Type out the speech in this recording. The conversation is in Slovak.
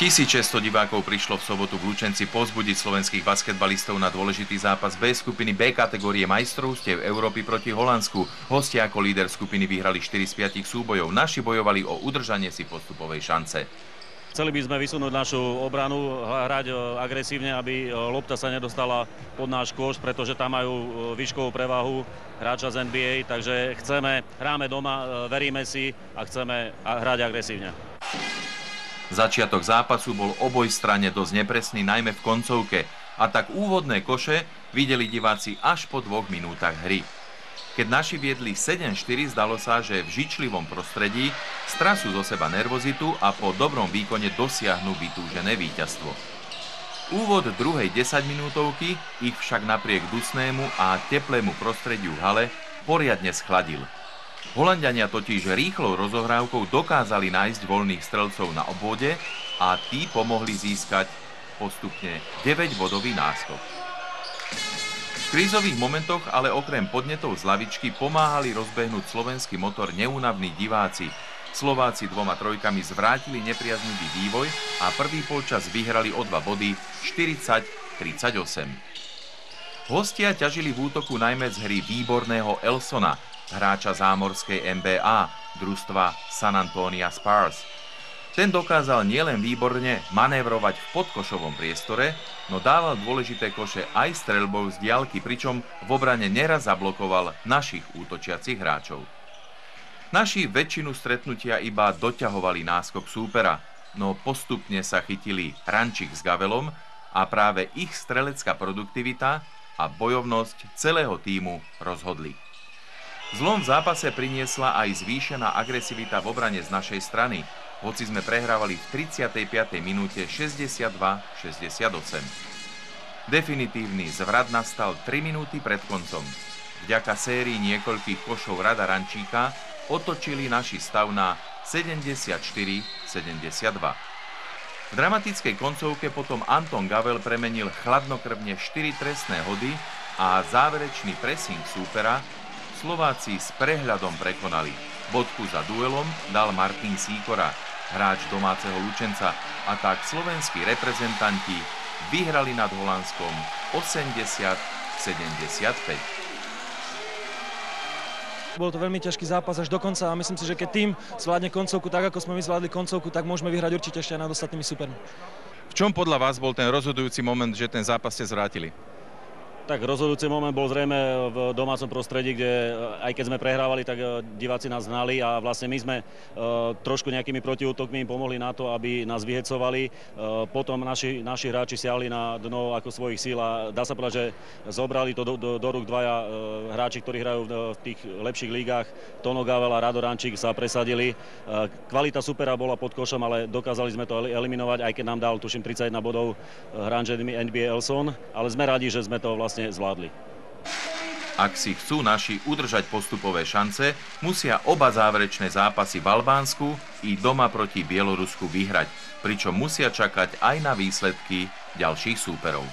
1600 divákov prišlo v sobotu v Lučenci povzbudiť slovenských basketbalistov na dôležitý zápas B skupiny B kategórie majstrovstiev Európy proti Holandsku. Hostia ako líder skupiny vyhrali 4 z 5 súbojov. Naši bojovali o udržanie si postupovej šance. Chceli by sme vysunúť našu obranu, hrať agresívne, aby lopta sa nedostala pod náš koš, pretože tam majú výškovú prevahu hráča z NBA, takže hráme doma, veríme si a chceme hrať agresívne. Začiatok zápasu bol obojstranne dosť nepresný, najmä v koncovke, a tak úvodné koše videli diváci až po 2 minútach hry. Keď naši viedli 7-4, zdalo sa, že v žičlivom prostredí strasú zo seba nervozitu a po dobrom výkone dosiahnu vytúžené víťazstvo. Úvod druhej 10-minútovky ich však napriek dusnému a teplému prostrediu v hale poriadne schladil. Holanďania totiž rýchlou rozohrávkou dokázali nájsť voľných strelcov na obvode a tí pomohli získať postupne 9-bodový náskok. V krízových momentoch ale okrem podnetov z lavičky pomáhali rozbehnúť slovenský motor neúnavní diváci. Slováci 2 trojkami zvrátili nepriaznivý vývoj a prvý polčas vyhrali o 2 body 40-38. Hostia ťažili v útoku najmä z hry výborného Elsona, hráča zámorskej NBA, družstva San Antonio Spurs. Ten dokázal nielen výborne manévrovať v podkošovom priestore, no dával dôležité koše aj streľbou z diaľky, pričom v obrane neraz zablokoval našich útočiacich hráčov. Naši väčšinu stretnutia iba doťahovali náskok súpera, no postupne sa chytili Rančík s Gavelom a práve ich strelecká produktivita a bojovnosť celého tímu rozhodli. Zlom v zápase priniesla aj zvýšená agresivita v obrane z našej strany, hoci sme prehrávali v 35. minúte 62-68. Definitívny zvrat nastal 3 minúty pred koncom. Vďaka sérii niekoľkých košov Rada Rančíka otočili naši stav na 74-72. V dramatickej koncovke potom Anton Gavel premenil chladnokrvne 4 trestné hody a záverečný pressing súpera Slováci s prehľadom prekonali. Bodku za duelom dal Martin Sýkora, hráč domáceho Lučenca, a tak slovenskí reprezentanti vyhrali nad Holandskom 80-75. Bol to veľmi ťažký zápas až do konca a myslím si, že keď tým zvládne koncovku tak, ako sme my zvládli koncovku, tak môžeme vyhrať určite ešte aj nad ostatnými supermi. V čom podľa vás bol ten rozhodujúci moment, že ten zápas ste zvrátili? Tak rozhodujúci moment bol zrejme v domácom prostredí, kde aj keď sme prehrávali, tak diváci nás hnali a vlastne my sme trošku nejakými protiútokmi im pomohli na to, aby nás vyhecovali. Potom naši hráči siahli na dno ako svojich síl a dá sa povedať, že zobrali to do rúk dvaja hráči, ktorí hrajú v tých lepších lígach. Tono Gavel a Rado Rančík sa presadili. Kvalita supera bola pod košom, ale dokázali sme to eliminovať, aj keď nám dal, tuším, 31 bodov hráč NBA Elson, ale sme radi, že sme to vlastne zvládli. Ak si chcú naši udržať postupové šance, musia oba záverečné zápasy v Albánsku i doma proti Bielorusku vyhrať, pričom musia čakať aj na výsledky ďalších súperov.